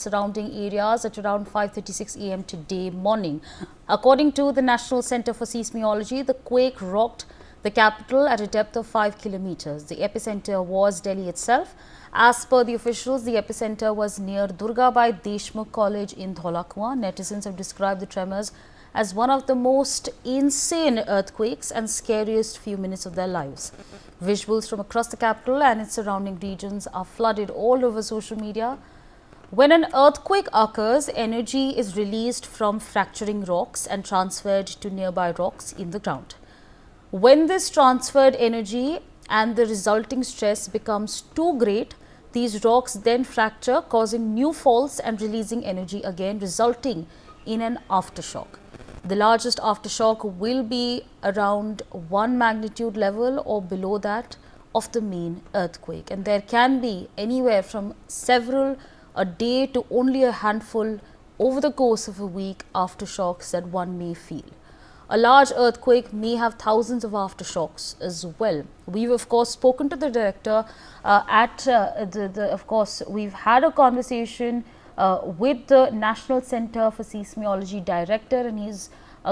surrounding areas at around 5:36 a.m. today morning. According to the National Center for Seismology, the quake rocked the capital at a depth of 5 kilometers. The epicenter was Delhi itself. As per the officials, the epicenter was near Durgabai Deshmukh College in Dholakua. Netizens have described the tremors as one of the most insane earthquakes and scariest few minutes of their lives. Visuals from across the capital and its surrounding regions are flooded all over social media. When an earthquake occurs, energy is released from fracturing rocks and transferred to nearby rocks in the ground. When this transferred energy and the resulting stress becomes too great, these rocks then fracture, causing new faults and releasing energy again, resulting in an aftershock. The largest aftershock will be around 1 magnitude level or below that of the main earthquake, and there can be anywhere from several a day to only a handful over the course of a week aftershocks that one may feel. A large earthquake may have thousands of aftershocks as well. We've of course spoken to the director we've had a conversation with the National Center for Seismology director, and he's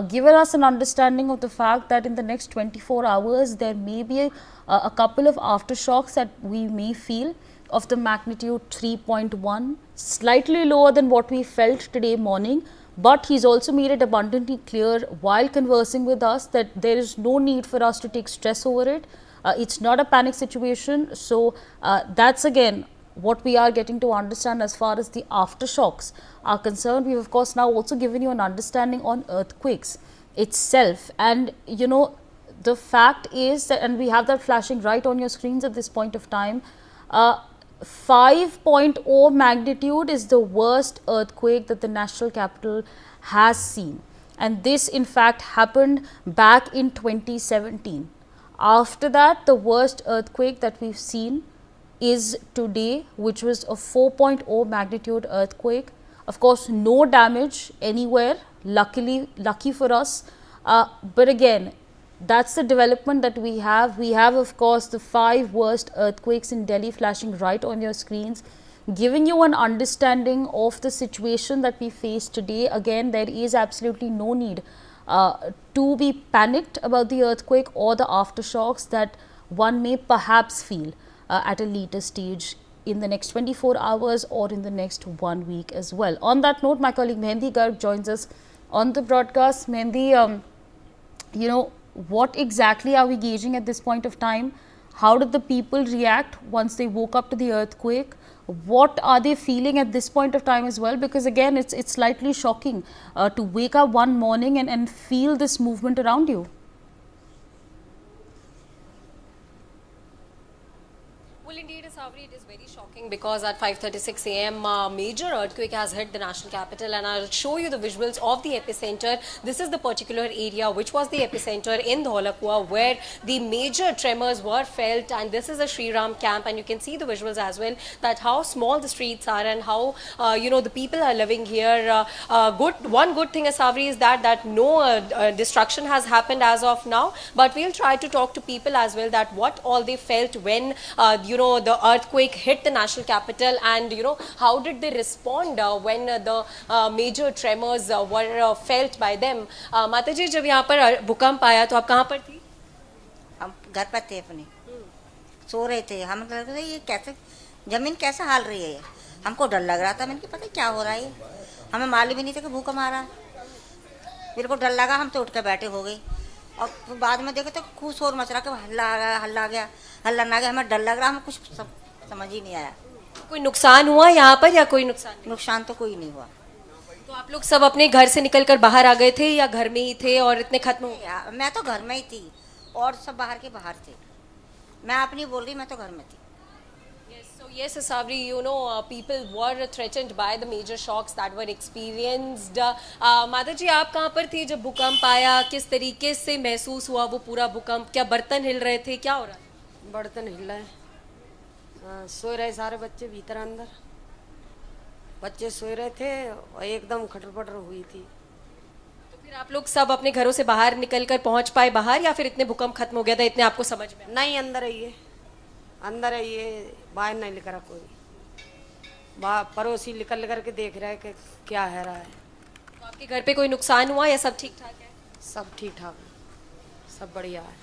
given us an understanding of the fact that in the next 24 hours there may be a couple of aftershocks that we may feel of the magnitude 3.1, slightly lower than what we felt today morning. But he's also made it abundantly clear while conversing with us that there is no need for us to take stress over it. It's not a panic situation. So that's again what we are getting to understand as far as the aftershocks are concerned. We've of course now also given you an understanding on earthquakes itself. And you know, the fact is that, and we have that flashing right on your screens at this point of time, 5.0 magnitude is the worst earthquake that the national capital has seen, and this in fact happened back in 2017. After that, the worst earthquake that we've seen is today, which was a 4.0 magnitude earthquake. Of course, no damage anywhere, lucky for us, but again, that's the development that we have. We have of course the 5 worst earthquakes in Delhi flashing right on your screens, giving you an understanding of the situation that we face today. Again, there is absolutely no need to be panicked about the earthquake or the aftershocks that one may perhaps feel at a later stage in the next 24 hours or in the next 1 week as well. On that note, my colleague Mehendi Garg joins us on the broadcast. Mehendi, you know, what exactly are we gauging at this point of time? How did the people react once they woke up to the earthquake? What are they feeling at this point of time as well? Because again, it's slightly shocking to wake up one morning and feel this movement around you. Well, indeed, Savri, it is very shocking because at 5:36 a.m. a major earthquake has hit the national capital, and I'll show you the visuals of the epicenter. This is the particular area which was the epicenter in Dholakua, where the major tremors were felt, and this is the Shri Ram camp, and you can see the visuals as well, that how small the streets are and how you know, the people are living here. One good thing, Savri, is that no destruction has happened as of now, but we'll try to talk to people as well that what all they felt when you know, the earthquake hit the national capital, and you know, how did they respond when the major tremors were felt by them. माता जी, जब यहाँ पर भूकंप आया तो आप कहाँ पर थी? हम घर पर थे अपने, सो रहे थे। हम लग रहे ये कैसे जमीन कैसे हाल रही है, हमको डर लग रहा था। मैंने कहा पता क्या हो रहा है, हमें मालूम भी नहीं था कि भूकंप आ रहा है। मेरे को डर लगा, हम तो उठ के बैठे हो गए, और बाद में देखे तो खूब शोर मच रहा, कि हल्ला आ गया, हल्ला आ गया, हल्ला ना गया। हमें डर लग रहा, हमें कुछ समझ ही नहीं आया। कोई नुकसान हुआ यहाँ पर या कोई नुकसान? नुकसान तो कोई नहीं हुआ। तो आप लोग सब अपने घर से निकलकर बाहर आ गए थे या घर में ही थे और इतने खत्म हो गए? मैं तो घर में ही थी और सब बाहर के बाहर थे। मैं अपनी बोल रही, मैं तो घर में थी। Yes, Savri, you know, people were threatened by the major shocks that were experienced. माता जी, आप कहाँ पर थी जब भूकंप आया? किस तरीके से महसूस हुआ वो पूरा भूकंप? क्या बर्तन हिल रहे थे, क्या हो रहा था? बर्तन हिल रहे, सो रहे सारे बच्चे भीतर अंदर, बच्चे सो रहे थे और एकदम खटर-पटर हुई थी। तो फिर आप लोग सब अपने घरों से बाहर निकलकर पहुंच पाए बाहर, या फिर इतने भूकंप खत्म हो गया था इतने आपको समझ में? नहीं, अंदर है ये, बाहर नहीं लेकर कोई। वहाँ पड़ोसी निकल करके देख रहे हैं कि क्या है रहा है। तो आपके घर पे कोई नुकसान हुआ या सब ठीक ठाक है? सब ठीक ठाक है, सब बढ़िया है।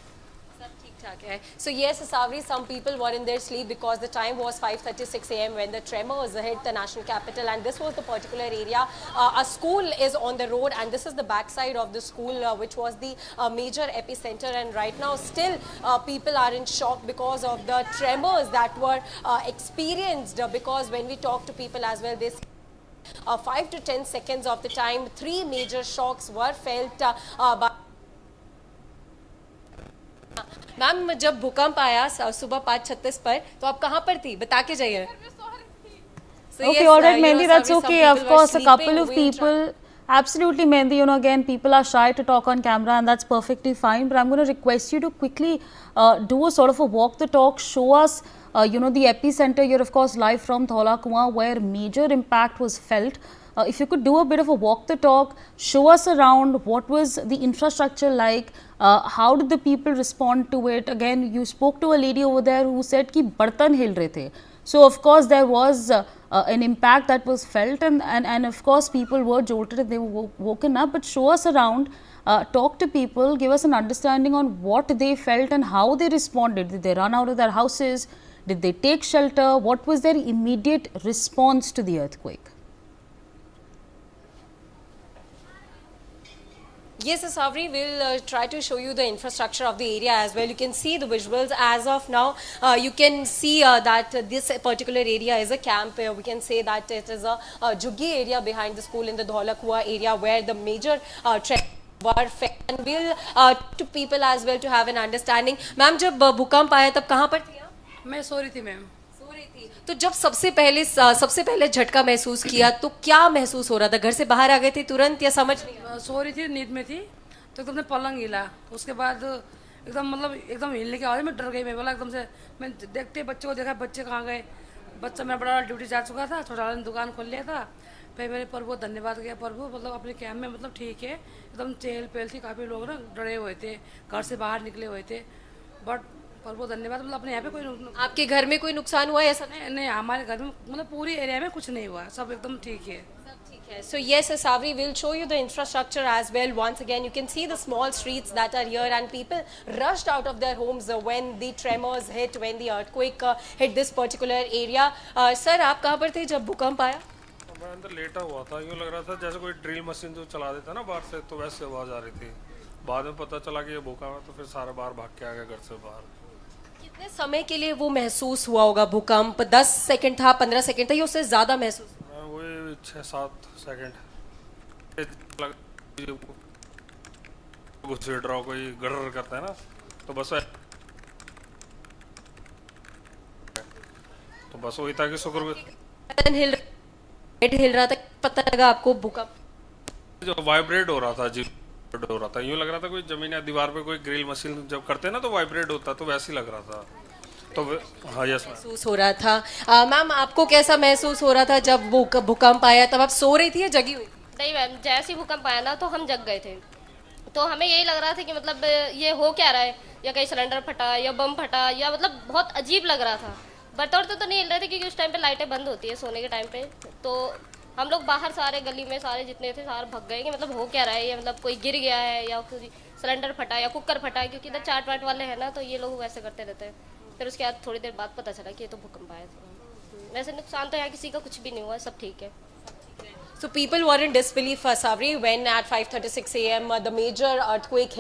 सब ठीक ठाक है. So yes, Savri, some people were in their sleep because the time was 5:36 a.m. when the tremors hit the national capital, and this was the particular area. A school is on the road, and this is the backside of the school, which was the major epicenter. And right now, still people are in shock because of the tremors that were experienced. Because when we talk to people as well, they 5 to 10 seconds of the time, 3 major shocks were felt by. Ma'am, जब भूकंप आया सुबह 5:36 पर, तो आप कहाँ पर थी? बता के जाइए. So Okay, yes, all right, you know, Mehndi, Savri, that's some okay. people Of were course, a couple sleeping. of We'll try- people, absolutely, Mehndi, you know, again, people are shy to talk on camera, and that's perfectly fine. But I'm going to request you to quickly do a sort of a walk the talk, show us, you know, the epicenter. You're, of course, live from Thola Kuan, where major impact was felt. If you could do a bit of a walk the talk, show us around what was the infrastructure like, how did the people respond to it. Again, you spoke to a lady over there who said कि बर्तन हिल रहे थे. So of course there was an impact that was felt, and of course people were jolted and they were woken up. But show us around, talk to people, give us an understanding on what they felt and how they responded. Did they run out of their houses? Did they take shelter? What was their immediate response to the earthquake? Yes, Savri, we'll try to show you the infrastructure of the area as well. You can see the visuals as of now. You can see that this particular area is a camp. We can say that it is a Juggi area behind the school in the Thola Kuan area where the major were felt. And we'll to people as well to have an understanding. Ma'am, जब भूकंप आया तब कहाँ पर थी आप? मैं सो रही थी मैम। सो रही थी। तो जब सबसे पहले झटका महसूस किया तो क्या महसूस हो रहा था? घर से बाहर आ गए थे तुरंत या समझ नहीं आया? सो रही थी, नींद में थी, तो एकदम से पलंग हिला। उसके बाद एकदम मतलब एकदम हिलने की आवाज़ में डर गई। मैं बोला एकदम से, मैं देखते बच्चे को देखा, बच्चे कहाँ गए। बच्चा मेरा बड़ा ड्यूटी जा चुका था, छोटा वाले ने दुकान खोल लिया था। फिर मैंने प्रभु धन्यवाद किया, प्रभु मतलब अपने कैम्प में मतलब ठीक है, एकदम चहल पहल थी, काफ़ी लोग ना डरे हुए थे, घर से बाहर निकले हुए थे। बट प्रभु धन्यवाद, मतलब अपने यहाँ पे कोई आपके घर में कोई नुकसान हुआ है ऐसा? नहीं, हमारे घर में मतलब पूरी एरिया में कुछ नहीं हुआ, सब एकदम ठीक है। So yes, Savri, we'll show you the infrastructure as well. Once again, you can see the small streets that are here, and people rushed out of their homes when the tremors hit, when the earthquake hit this particular area. Sir, आप कहाँ पर थे जब भूकंप आया? मैं अंदर लेटा हुआ था, यूँ लग रहा था जैसे कोई ड्रिल मशीन जो चला देता ना बाहर से, तो वैसे आवाज़ आ रही थी। बाद में पता चला कि ये भूकंप है, तो फिर सारे बाहर भाग के आ गए घर से बाहर। कितने समय के लिए वो महसूस हुआ होगा भूकंप? 10 सेकंड था, 15 सेकंड था, या उससे ज़्यादा महसूस? वही 6-7 सेकंड घुसेड़ रहा हो, कोई गड़र करता है ना, तो बस वही था कि शुक्र हिल रहा था, पता लगा आपको भूकंप? जो वाइब्रेट हो रहा था जी, हो रहा था, यूँ लग रहा था कोई जमीन या दीवार पे कोई ग्रिल मशीन जब करते हैं ना तो वाइब्रेट होता, तो वैसे ही लग रहा था। तो हाँ, यस महसूस हो रहा था। मैम, आपको कैसा महसूस हो रहा था जब वो भूकंप आया? तब आप सो रही थी या जगी हुई? नहीं मैम, जैसे ही भूकंप आया ना तो हम जग गए थे। तो हमें यही लग रहा था कि मतलब ये हो क्या रहा है, या कहीं सिलेंडर फटा या बम फटा, या मतलब बहुत अजीब लग रहा था। बर्तन तो नहीं हिल रहे थे क्योंकि उस टाइम पे लाइटें बंद होती है सोने के टाइम पे। तो हम लोग बाहर सारे गली में सारे जितने थे सारे भग गए कि मतलब हो क्या रहा है, ये मतलब कोई गिर गया है या कोई सिलेंडर फटा या कुकर फटा है, क्योंकि इधर चाट वाट वाले हैं ना, तो ये लोग वैसे करते रहते हैं। फिर उसके बाद थोड़ी देर बाद पता चला कि ये तो भूकंप आया था। वैसे नुकसान तो यहाँ किसी का कुछ भी नहीं हुआ, सब ठीक है। So people were in disbelief, Savri, when at 5:36 a.m. The major earthquake hit